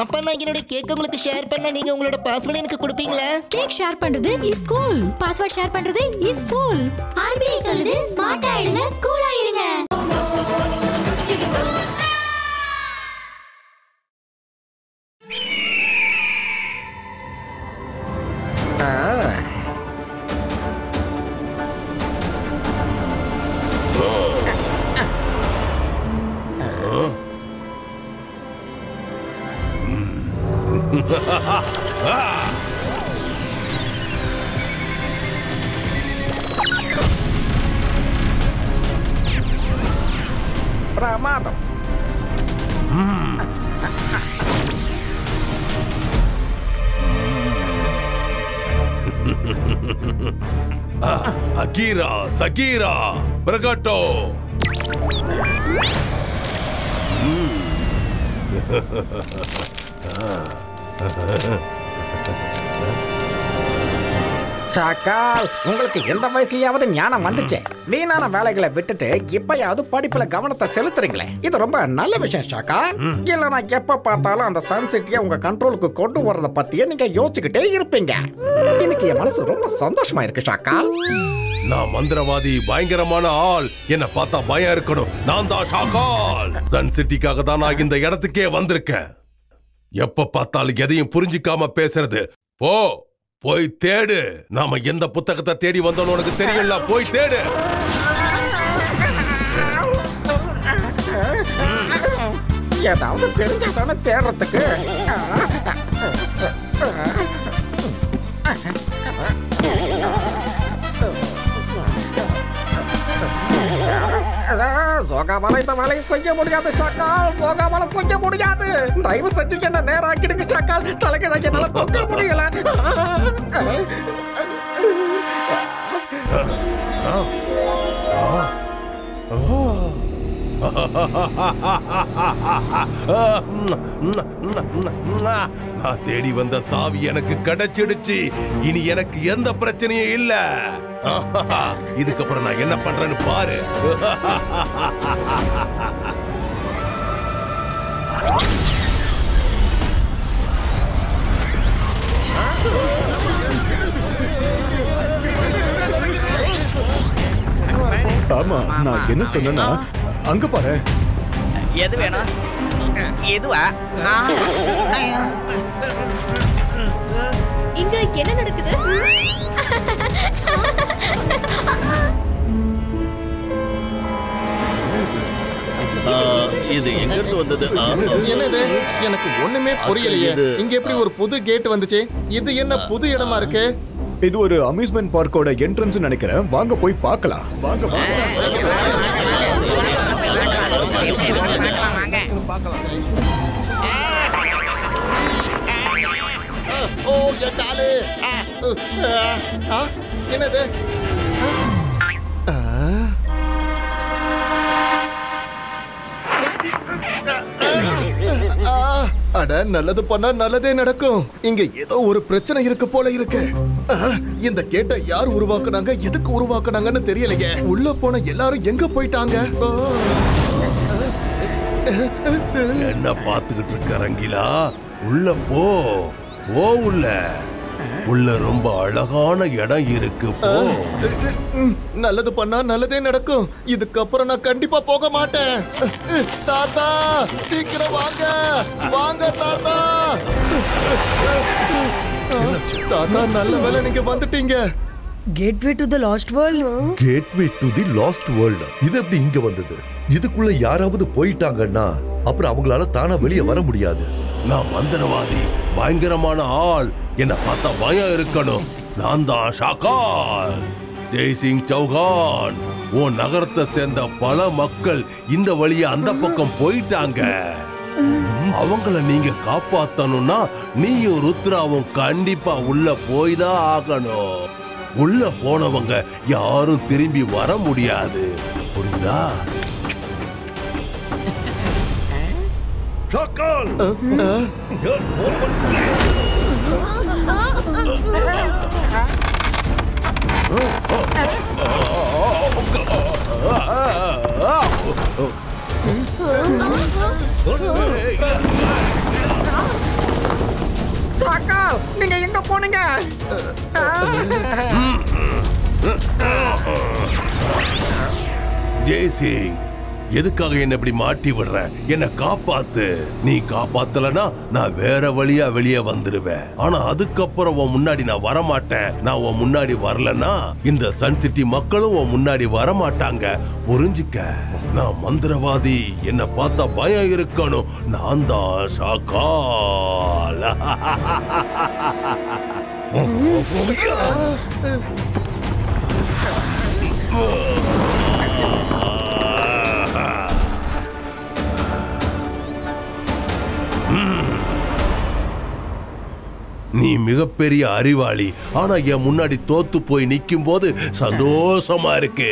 அப்பா நான் என்னோட கேக் உங்களுக்கு ஷேர் பண்ணா நீங்க உங்களோட பாஸ்வேர்ட் எனக்கு கொடுப்பீங்களா? கேக் ஷேர் பண்றது இஸ் கூல். பாஸ்வேர்ட் ஷேர் பண்றது இஸ் ஃபூல். ஆர்பிஐ சொல்லுது ஸ்மார்ட் ஆயிடுங்க, கூலா இருங்க. பிரமாதம். அகீரா சகீரா பிரகட்டோ. ஷாக்கால், உங்களுக்கு எந்த வயசுலயாவது ஞானம் வந்துச்சு? வீணான வேலைகளை விட்டுட்டு இப்பயாவது படிப்புல கவனத்தை செலுத்துறீங்களே, இது ரொம்ப நல்ல விஷயம் ஷாக்கால். இல்லைன்னா எப்ப பார்த்தாலும் அந்த சன்சிட்டியை உங்க கண்ட்ரோலுக்கு கொண்டு வர்றத பத்தியே நீங்க யோசிச்சுக்கிட்டே இருப்பீங்க. இன்னைக்கு என் மனசு ரொம்ப சந்தோஷமா இருக்கு ஷாக்கால். நான் மந்திரவாதி, பயங்கரமான ஆள். என்ன பார்த்தா பயம் இருக்கணும். நான் தான் ஷாக்கால். சன் சிட்டிக்காக தான் நான் இந்த இடத்துக்கே வந்திருக்கேன். எப்ப பார்த்தாலும் எதையும் புரிஞ்சிக்காம பேசுறது. போய் தேடு. நாம எந்த புத்தகத்தை தேடி வந்தோம் உனக்கு தெரியல. போய் தேடு. ஏதாவது தெரிஞ்சாதானே தேடுறதுக்கு. சோகாவால இந்த வேலையை செய்ய முடியாது ஷாக்கால். சோகாவால செய்ய முடியாது. தயவு செஞ்சு என்ன நேராக்கிடுங்க ஷாக்கால். தலைகிழ என்னால தொங்க முடியல. நான் தேடி வந்த சாவி எனக்கு கிடைச்சிடுச்சு. இனி எனக்கு எந்த பிரச்சனையும் இல்ல. இதுக்கப்புறம் நான் என்ன பண்றேன்னு பாரு. ஆமா, நான் என்ன சொன்னா அங்க பாரு. எது வேணும்? எதுவா? இங்க என்ன நடக்குது? இது எங்க இருந்து வந்தது? என்னது? எனக்கு ஒண்ணுமே புரியலையே. இங்க எப்படி ஒரு புது கேட் வந்துச்சு? இது என்ன புது இடமா இருக்கு? இது ஒரு அம்யூஸ்மெண்ட் பார்க்கோட என்ட்ரன்ஸ் நினைக்கிறேன். வாங்க போய் பார்க்கலாம். வாங்க ஓ என் காலு. என்னது? அட, நல்லது பண்ணா நல்லதே நடக்கும். இங்க ஏதோ ஒரு பிரச்சனை இருக்கு போல இருக்கு. இந்த கேட்டை யார் உருவாக்குனாங்க, எதுக்கு உருவாக்குனாங்கன்னு தெரியலையே. உள்ள போன எல்லாரும் எங்க போயிட்டாங்க? என்ன பார்த்துக்கிட்டு இருக்க ரங்கிலா? உள்ள போ. உள்ள ரொம்ப அழகான இடம் இருக்கு. போ. நல்லது பண்ணா நல்லதே நடக்கும். இதுக்கப்புறம் நான் கண்டிப்பா போக மாட்டேன். தாத்தா, சீக்கிரம் வாங்க தாத்தா. தாத்தா, நல்ல வேளை நீங்க வந்துட்டீங்க. Gateway to the last world. Gateway to the last world. இது எப்படி இங்க வந்தது? இதுக்குள்ள யாராவது போயிட்டாங்கன்னா அப்புறம் அவங்களால தானா வெளியே வர முடியாது. நான் மந்திரவாதி, பயங்கரமான ஆள். என்ன பார்த்தா பயம் இருக்கணும். நான் தான் ஷாக்கால். ஜெய்சிங் சௌகான். உன் நகரத்தை சேர்ந்த பல மக்கள் இந்த வழியா அந்த பக்கம் போயிட்டாங்க. அவங்கள நீங்க காப்பாத்தணும்னா நீயும் ருத்ராவும் கண்டிப்பா உள்ள போய்தான் ஆகணும். உள்ள போனவங்க யாரும் திரும்பி வர முடியாது. புரியுதா? ஷாக்கால். போனீங்க? ஜெய்சிங், எதுக்காக என்ன இப்படி மாட்டி விடுற? என்ன காப்பாத்து. நீ காப்பாத்தலனா நான் வேற வழியா வெளியே வந்துடுவேன். ஆனா அதுக்கப்புறம் உன் முன்னாடி நான் வரமாட்டேன். நான் உன் முன்னாடி வரலனா இந்த சன் சிட்டி மக்களும் உன் முன்னாடி வரமாட்டாங்க. புரிஞ்சுக்க, நான் மந்திரவாதி. என்ன பார்த்தா பயம் இருக்கணும். நான் தான் ஷாக்கால். நீ மிகப்பெரிய அறிவாளி. ஆனா என் முன்னாடி தோத்து போய் நிக்கும் போது சந்தோஷமா இருக்கு.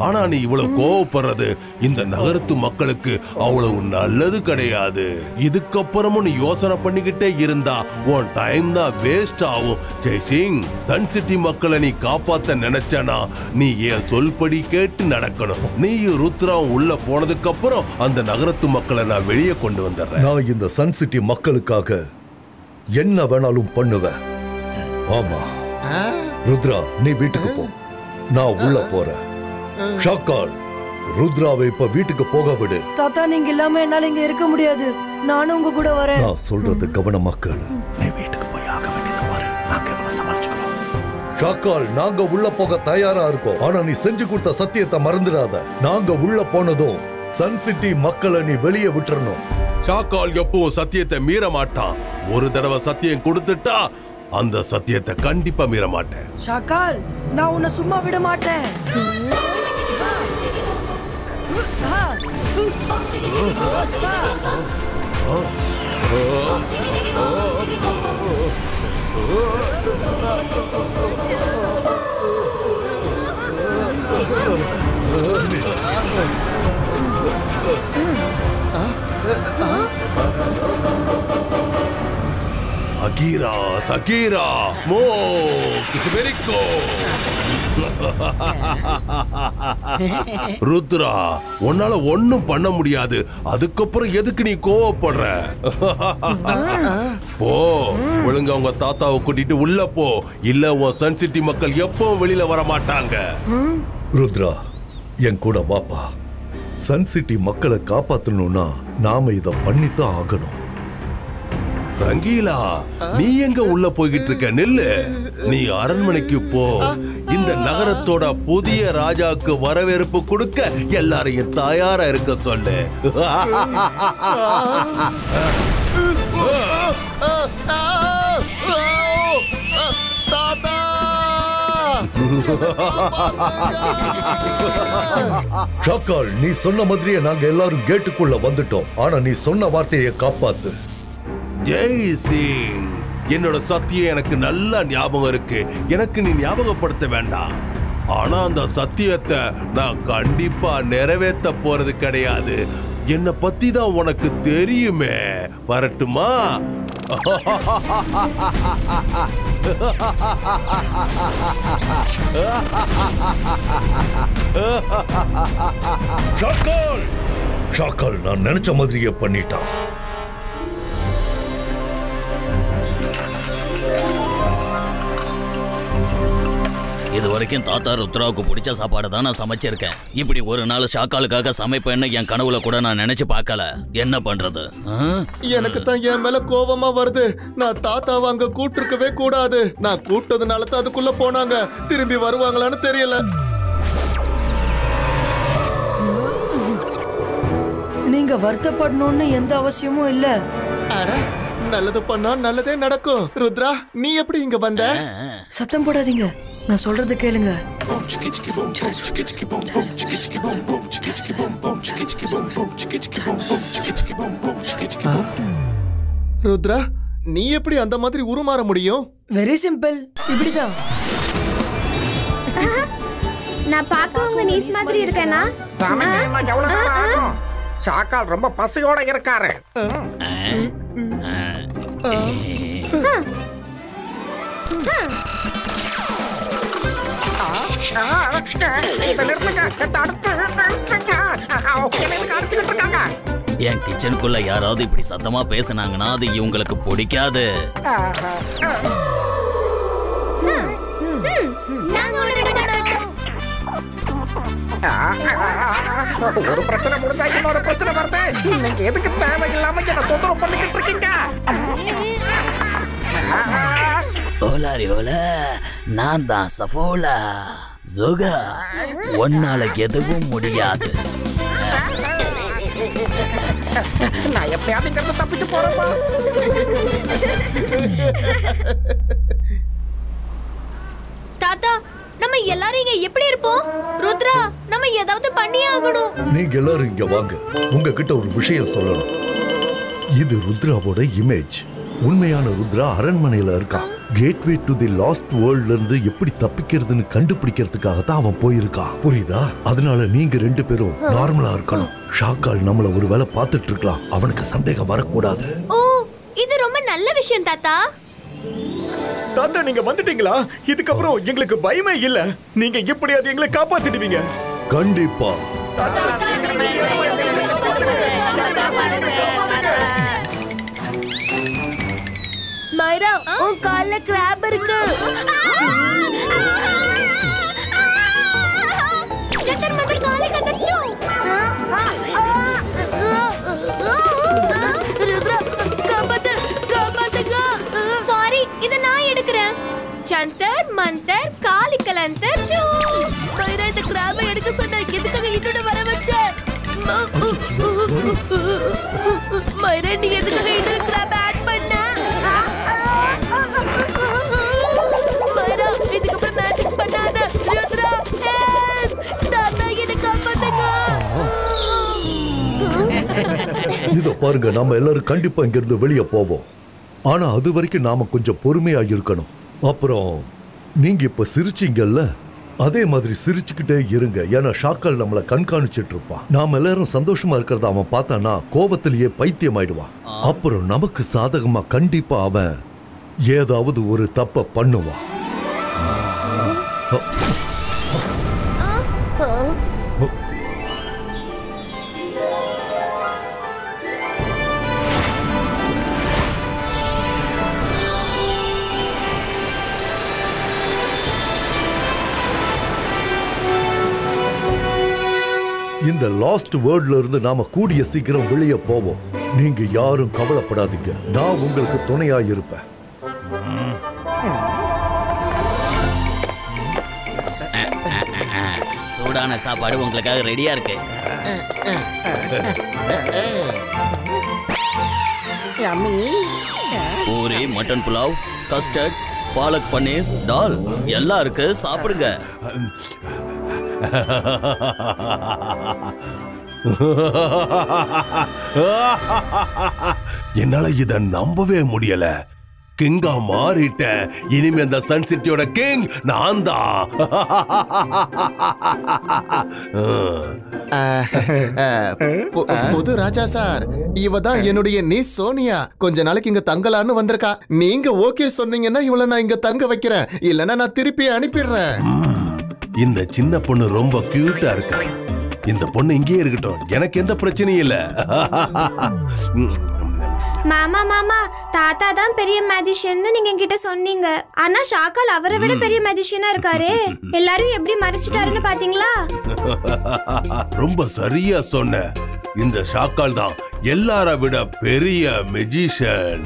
ஆனா நீ இவ்வளவு கோவப்படுறது இந்த நகரத்து மக்களுக்கு அவ்வளவு நல்லது கிடையாது. இதுக்கப்புறமும் நீ யோசனை பண்ணிக்கிட்டே இருந்தா உன் டைம் தான் வேஸ்ட் ஆகும். ஜெய்சிங், சன் சிட்டி மக்களை நீ காப்பாத்த நினைச்சனா நீ என் சொல்படி கேட்டு நடக்கணும். நீயும் ருத்ராவும் உள்ள போனதுக்கு அப்புறம் அந்த நகரத்து மக்களை நான் வெளியே கொண்டு வந்துடுறேன். நான் இந்த சன் சிட்டி மக்களுக்காக என்ன வேணாலும் பண்ணுவேன். ஆமா ருத்ரா, நீ வீட்டுக்கு போ. நான் உள்ள போறேன். ஷாக்கால், ருத்ராவை இப்ப வீட்டுக்கு போக விடு. தாத்தா, நீங்க இல்லாம என்னால இங்க இருக்க முடியாது. நானும் உங்க கூட வரேன். நான் சொல்றது கவனமா கேளு. நீ வீட்டுக்கு போய் ஆக வேண்டியதை பாரு. நாங்க இவனை சமாளிச்சுக்கிறோம். ஷாக்கால், நாங்க உள்ள போக தயாரா இருக்கோம். ஆனா நீ செஞ்சு கொடுத்த சத்தியத்தை மறந்துடாத. நாங்க உள்ள போனதும் சன் சிட்டி மக்களை நீ வெளியே விட்டுறணும். ஷாக்கால் எப்பவும் சத்தியத்தை மீற மாட்டான். ஒரு தடவை சத்தியம் கொடுத்துட்டா அந்த சத்தியத்தை கண்டிப்பா மீற மாட்டேன். ஷாக்கால், நான் உன்னை சும்மா விட மாட்டேன். அகீரா, சகீரா, மோ கிசுபெரிக்கோ. ருத்ரா, உன்னால ஒண்ணும் பண்ண முடியாது. அதுக்கப்புறம் எதுக்கு நீ கோவப்படுற? போ, ஒழுங்கா உங்க தாத்தாவை கூட்டிட்டு உள்ள போ. இல்ல உன் சன் சிட்டி மக்கள் எப்பவும் வெளியில வர மாட்டாங்க. ருத்ரா, என் கூட வாப்பா. சன் சிட்டி மக்களை காப்பாத்தணும்னா நாம இத பண்ணித்தான் ஆகணும். ரங்கீலா, நீ எங்க உள்ள போய்கிட்டு இருக்க? நில்லு. நீ அரண்மனைக்கு போ. இந்த நகரத்தோட புதிய ராஜாக்கு வரவேற்பு கொடுக்க எல்லாரையும் தயாரா இருக்க சொல்லு. ஷாக்கால், நீ சொன்ன மாதிரியே நாங்க எல்லாரும் கேட்டுக்குள்ள வந்துட்டோம். ஆனா நீ சொன்ன வார்த்தையை காப்பாத்து. ஜெய்சிங், என்னோட சத்தியம் எனக்கு நல்லா ஞாபகம் இருக்கு. எனக்கு நீ ஞாபகப்படுத்த வேண்டாம். ஆனா அந்த சத்தியத்தை நான் கண்டிப்பா நிறைவேற்ற போறது கிடையாது. என்னை பத்தி தான் உனக்கு தெரியுமே. வரட்டுமா? ஷாக்கால், ஷாக்கால் நான் நினைச்ச மாதிரியே பண்ணிட்டான். இது வரைக்கும் தாத்தா ருத்ராவுக்கு பிடிச்ச சாப்பாடு தான் நான் சமைச்சிருக்கேன். இப்படி ஒரு நாள் ஷாக்காலுக்காக சமைப்பேன்னு என் கனவுல கூட நான் நினைச்சு பார்க்கல. என்ன பண்றது? எனக்கு தான் என் மேல கோவமா வருது. நான் தாத்தாவை அங்க கூட்டிருக்கவே கூடாது. நான் கூப்பிட்டதுனால தான் அதுக்குள்ள போனாங்க. திரும்பி வருவாங்களான்னு தெரியல. நீங்க வருத்தப்படணும்னு எந்த அவசியமும் இல்ல. அட, நல்லது பண்ணா நல்லதே நடக்கும். ருத்ரா, நீ எப்படி இங்க வந்த? சத்தம் போடாதீங்க, நான் சொல்றது கேளுங்க. ருத்ரா, நீ எப்படி அந்த மாதிரி உருமாற முடியும்? வெரி சிம்பிள், இப்படிதான். நான் பார்க்க உங்க நீஸ் மாதிரி இருக்கேனா? ஷாக்கால் ரொம்ப பசியோட இருக்காரு. என் கிச்சனுக்குள்ள யாராவது இப்படி சத்தமா பேசுனாங்கன்னா அது இவங்களுக்கு பிடிக்காது. ஒரு பிரச்சனை முடிஞ்சா இன்னொரு பிரச்சனை வருது. நீங்க எதுக்கு தேவையில்லாம என்ன தொந்தரவு பண்ணிக்கிட்டு இருக்கீங்க? ஓலாரி ஓல, நான் தான் சஃபோலா. ஜோகா, ஒன்னால எதுவும் முடியாது. நான் எப்படியாவது இங்கிருந்து தப்பிச்சு போறேன்பா. தாத்தா, நம்ம எல்லாரும் இங்க எப்படி இருப்போம்? ருத்ரா, நம்ம ஏதாவது பண்ணியே ஆகணும். நீங்க எல்லாரும் இங்க வாங்க. உங்ககிட்ட ஒரு விஷயம் சொல்லணும். இது ருத்ராவோட இமேஜ். உண்மையான ருத்ரா அரண்மனையில இருக்கான். கேட்வே டு தி லாஸ்ட் வேர்ல்ட்ல இருந்து எப்படி தப்பிக்கிறதுன்னு கண்டுபிடிக்கிறதுக்காக தான் அவன் போயிருக்கான். புரியுதா? அதனால நீங்க 2 பேரும் நார்மலா இருக்கணும். ஷாக்கால் நம்மள ஒருவேளை பார்த்துட்டு இருக்கலாம். அவனுக்கு சந்தேகம் வரக்கூடாது. ஓ, இது ரொம்ப நல்ல விஷயம் தாத்தா. தாத்தா, நீங்க வந்துட்டீங்களா? இதுக்கப்புறம் எங்களுக்கு பயமே இல்ல. நீங்க எப்படியாவது எங்களை காப்பாத்திடுவீங்க. கண்டிப்பா. மைரா, உன் கால்ல கிராப் இருக்கு. ஜந்தர் மந்தர் காலை கதச்சு. ருத்ரா, காப்பாத்துங்க. சாரி, இத நான் எடுக்கிறேன். ஜந்தர் மந்தர் காலி கலந்தர் சூ. மைரா, இந்த கிராபை எடுக்க சொன்ன. எதுக்காக இன்னொரு வர வச்ச? மைரா, நீ எதுக்காக இன்னொரு கிராப் ஆட் பண்ண? மைரா, இதுக்கப்புறம் மேஜிக் பண்ணாத. ருத்ரா, தாத்தா என்ன காப்பாத்துங்க. இதோ பாருங்க, நாம எல்லாரும் கண்டிப்பா இங்க இருந்து வெளியே போவோம். ஆனா அது வரைக்கும் நாம கொஞ்சம் பொறுமையா இருக்கணும். அப்புறம் நீங்க இப்ப சிரிச்சீங்கல்ல, அதே மாதிரி சிரிச்சுக்கிட்டே இருங்க. ஏன்னா ஷாக்கால் நம்மளை கண்காணிச்சிட்டு இருப்பான். நாம எல்லாரும் சந்தோஷமா இருக்கிறத அவன் பார்த்தானா கோபத்திலேயே பைத்தியம் ஆயிடுவான். அப்புறம் நமக்கு சாதகமா கண்டிப்பா அவன் ஏதாவது ஒரு தப்ப பண்ணுவான். இந்த லாஸ்ட் வேர்ல்ட்ல இருந்து நாம கூடிய சீக்கிரம் வெளியே போவோம். நீங்க யாரும் கவலைப்படாதீங்க. நான் உங்களுக்கு துணையா இருப்பேன். சூடான சாப்பாடு உங்களுக்காக ரெடியா இருக்கு. பூரி, மட்டன் புலாவ், கஸ்டர்ட், பாலக் பன்னீர், டால் எல்லாம் இருக்கு. சாப்பிடுங்க. என்னால இத நம்பவே முடியல. கிங்கா மாறிட்ட. இனிமே அந்த சன் சிட்டியோட கிங் நான் தான். புது ராஜா சார், இவ தான் என்னுடைய நீஸ் சோனியா. கொஞ்ச நாளைக்கு இங்க தங்கலான்னு வந்திருக்கா. நீங்க ஓகே சொன்னீங்கன்னா இவளை நான் இங்க தங்க வைக்கிறேன். இல்லன்னா நான் திருப்பி அனுப்பிடுறேன். இந்த சின்ன பொண்ணு ரொம்ப கியூட்டா இருக்கு. இந்த பொண்ணு இங்கே இருக்கட்டும். எனக்கு எந்த பிரச்சனையும் இல்ல. மாமா மாமா, தாத்தா தான் பெரிய மேஜிஷியன் நீங்க என்கிட்ட சொன்னீங்க. ஆனா ஷாக்கால் அவரை விட பெரிய மேஜிஷியனா இருக்காரே. எல்லாரும் எப்படி மறைச்சிட்டாருன்னு பாத்தீங்களா? ரொம்ப சரியா சொன்ன. இந்த ஷாக்கால் தான் எல்லார விட பெரிய மெஜிஷியன்.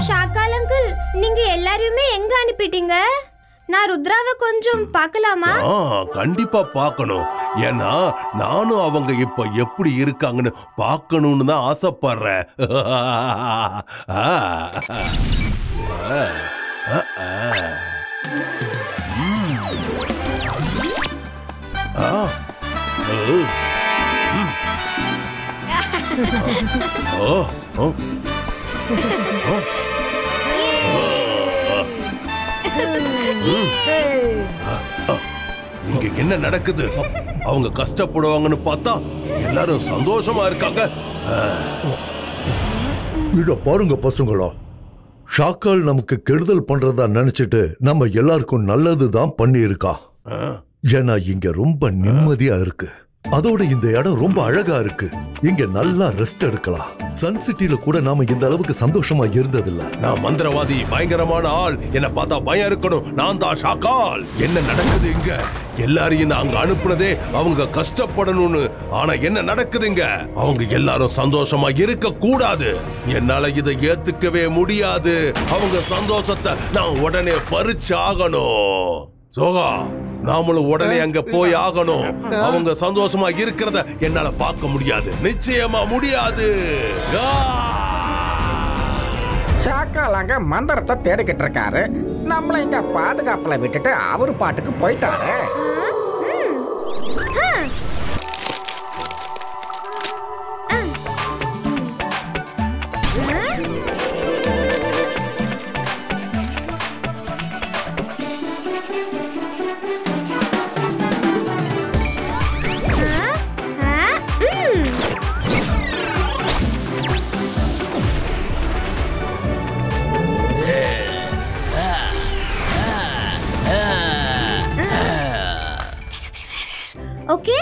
ஷாக்கால் அங்கிள், நீங்க எல்லாரையுமே எங்க அனுப்பிட்டீங்க? நான் ருத்ராவை கொஞ்சம் பார்க்கலாமா? கண்டிப்பா பார்க்கணும். ஏன்னா நானும் அவங்க இப்ப எப்படி இருக்காங்கன்னு பார்க்கணும்னு தான் ஆசைப்படுறேன். இங்க என்ன நடக்குது? அவங்க கஷ்டப்படுவாங்கன்னு பார்த்தா எல்லாரும் சந்தோஷமா இருக்காங்க. இத பாருங்க பசங்களா, ஷாக்கால் நமக்கு கெடுதல் பண்றதா நினைச்சிட்டு நம்ம எல்லாருக்கும் நல்லதுதான் பண்ணி இருக்கா. ஏன்னா இங்க ரொம்ப நிம்மதியா இருக்கு. அதோட இந்த இடம் ரொம்ப அழகா இருக்கு. இங்க நல்லா ரெஸ்ட் எடுக்கலாம். சன் சிட்டில கூட நாம இந்த அளவுக்கு சந்தோஷமா இருந்ததில்ல. நான் மந்திரவாதி, பயங்கரமான ஆள். என்ன பார்த்தா பயம் இருக்கணும். நான் தான் ஷாக்கால். என்ன நடக்குது இங்க? எல்லாரையும் அங்க அனுப்புனதே அவங்க கஷ்டப்படணும்னு. ஆனா என்ன நடக்குதுங்க? அவங்க எல்லாரும் சந்தோஷமா இருக்க கூடாது. என்னால இதை ஏத்துக்கவே முடியாது. அவங்க சந்தோஷத்தை நான் உடனே பறிச்சாகணும். சோகா, நாமளும் உடனே அங்க போய் ஆகணும். அவங்க சந்தோஷமா இருக்கிறத என்னால பார்க்க முடியாது. நிச்சயமா முடியாது. ஷாக்கால் அங்க மந்திரத்தை தேடிக்கிட்டு இருக்காரு. நம்மள இங்க பாதுகாப்புல விட்டுட்டு அவரு பாட்டுக்கு போயிட்டாரு. ஓகே.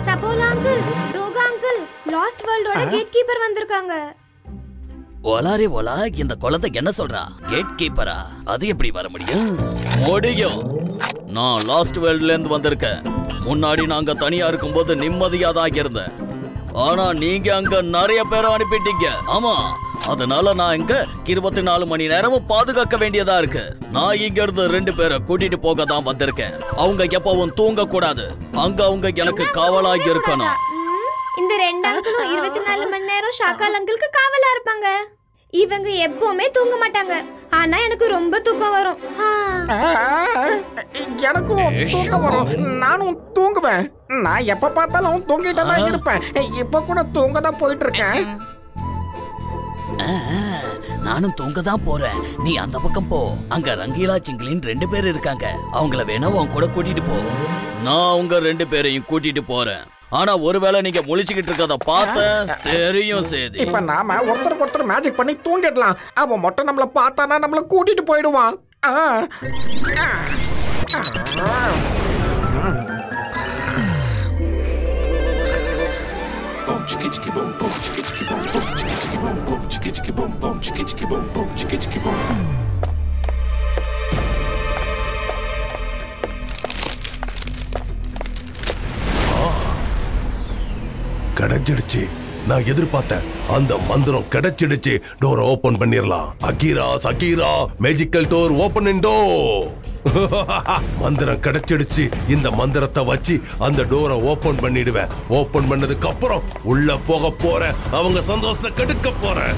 சபோலா அங்கிள், சோகா அங்கிள், லாஸ்ட் வேர்ல்டோட கேட் கீப்பர் வந்திருக்காங்க. ஒலாரே ஒலா, இந்த குழந்தை என்ன சொல்றா? கேட் கீப்பரா? அது எப்படி வர முடியும்? முடியும். நான் லாஸ்ட் வேர்ல்ட்ல இருந்து வந்திருக்கேன். முன்னாடி நாங்க தனியா இருக்கும்போது நிம்மதியா தான் இருந்தேன். ஆனா நீங்க அங்க நிறைய பேரை அனுப்பிட்டீங்க. ஆமா, அதனால நான் இங்க 24 மணி நேரமும் பாதுகாக்க வேண்டியதா இருக்கு. நான் இங்க இருந்து 2 பேரை கூட்டிட்டு போக தான் வந்திருக்கேன். அவங்க எப்பவும் தூங்க கூடாது. அங்க அவங்க எனக்கு காவலா இருக்கணும். இந்த 2 அங்கிளும் 24 மணி நேரம் ஷாக்கால் அங்கிளுக்கு காவலா இருப்பாங்க. இவங்க எப்பவுமே தூங்க மாட்டாங்க. ஆனா எனக்கு ரொம்ப தூக்கம் வரும். எனக்கும் தூக்கம் வரும். நானும் தூங்குவேன். நான் எப்ப பார்த்தாலும் தூங்கிட்டு தான் இருப்பேன். இப்ப கூட தூங்க தான் போயிட்டு இருக்கேன். நானும் தூங்க தான் போறேன். நீ அந்த பக்கம் போ. அங்க ரங்கீலா சிங்கிலின் 2 பேர் இருக்காங்க. அவங்கள வேணா உன் கூட கூட்டிட்டு போ. நான் உங்க 2 பேரையும் கூட்டிட்டு போறேன். ஆனா ஒருவேளை நீங்க முழிச்சுக்கிட்டு இருக்கத பார்த்த தெரியும் சேதி. இப்ப நாம ஒருத்தருக்கு ஒருத்தர் மேஜிக் பண்ணி தூங்கிடலாம். அவன் மட்டும் நம்மள பார்த்தானா நம்மள கூட்டிட்டு போயிடுவான். கிடைச்சிடுச்சு. நான் எதிர்பார்த்தேன். அந்த மந்திரம் கிடைச்சிடுச்சு. டோரை ஓபன் பண்ணிரலாம். அகீரா சகீரா மேஜிக்கல் டோர் ஓபன் இன் டோர். மந்திரம் கிடைச்சிடுச்சு. இந்த மந்திரத்தை வச்சு அந்த டோரை ஓபன் பண்ணிடுவேன். ஓபன் பண்ணதுக்கு அப்புறம் உள்ள போக போறேன். அவங்க சந்தோஷத்தை கெடுக்க போறேன்.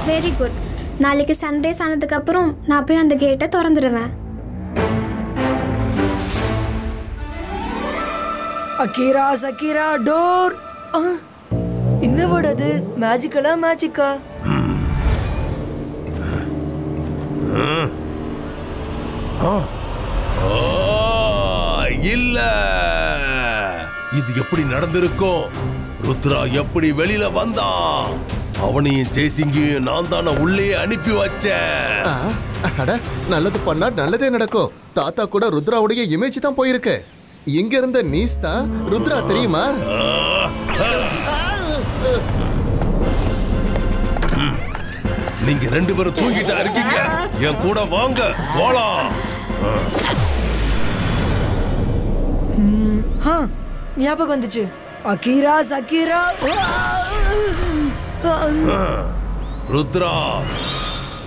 Very good. நாளைக்கு சன்ரைஸ் ஆனதுக்கு அப்புறம் நான் போய் அந்த கேட்டை திறந்துடுவேன். அகீரா சகீரா டோர். என்ன வேர்ட் அது? மேஜிக்கலா மேஜிக்கா? இல்ல, இது எப்படி நடந்திருக்கும்? ருத்ரா எப்படி வெளியில வந்தான்? அவனையும் ஜெய்சிங்கையும் நான் தானே உள்ளே அனுப்பி வச்சேன். நல்லது பண்ணா நல்லதே நடக்கும். தாத்தா கூட ருத்ராவுடைய இமேஜ் தான் போயிருக்கு. இங்க இருந்த நீஸ் தான் ருத்ரா, தெரியுமா? நீங்க 2 பேரும் தூங்கிட்டா இருக்கீங்க. என் கூட வாங்க, போலாம். ஞாபகம் வந்துச்சு. அகீரா சகீரா. ருத்ரா,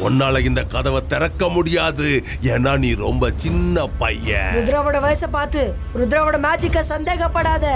உன்னால இந்த கதவை திறக்க முடியாது. ஏன்னா நீ ரொம்ப சின்ன பையன். ருத்ராவோட வயசை பார்த்து ருத்ராவோட மேஜிக்க சந்தேகப்படாத.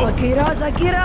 அகீரா சகீரா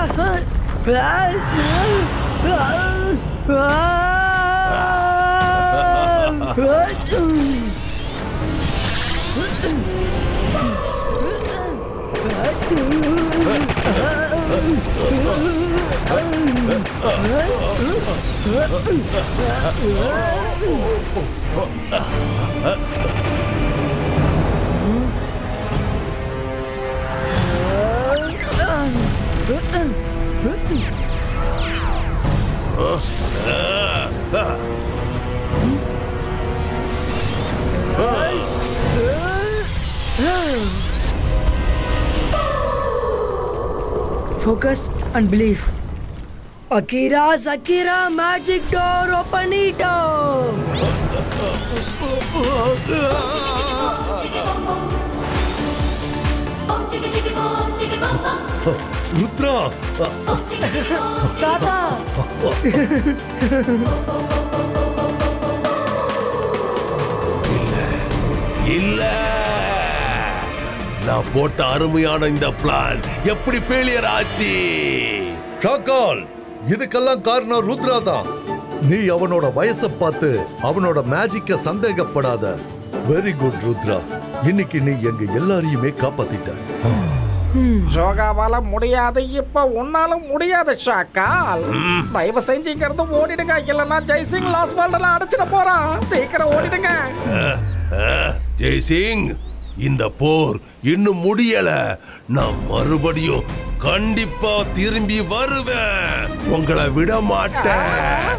Focus and believe. Akira Zakira magic door open it up. Rudra தாத்தா இல்ல நான் போட்ட அருமையான இந்த பிளான் எப்படி ஃபெயிலியர் ஆச்சு? ஷாக்கால், இதுக்கெல்லாம் காரணம் ருத்ரா தான். நீ அவனோட வயசை பார்த்து அவனோட மேஜிக்க சந்தேகப்படாத. Very good Rudra. இன்னைக்கு நீ எங்க எல்லாரையுமே காப்பாத்திட்ட. ஜோகாவால முடியாது, இப்ப உன்னாலும் முடியாது ஷாக்கால். தயவு செஞ்சுங்கிறது ஓடிடுங்க, இல்லைன்னா ஜெய்சிங் லாஸ் வேர்ல்ட்ல அடிச்சிட போறான். சீக்கிரம் ஓடிடுங்க. ஜெய்சிங், இந்த போர் இன்னும் முடியல. நான் மறுபடியும் கண்டிப்பா திரும்பி வருவேன். உங்களை விட மாட்டேன்.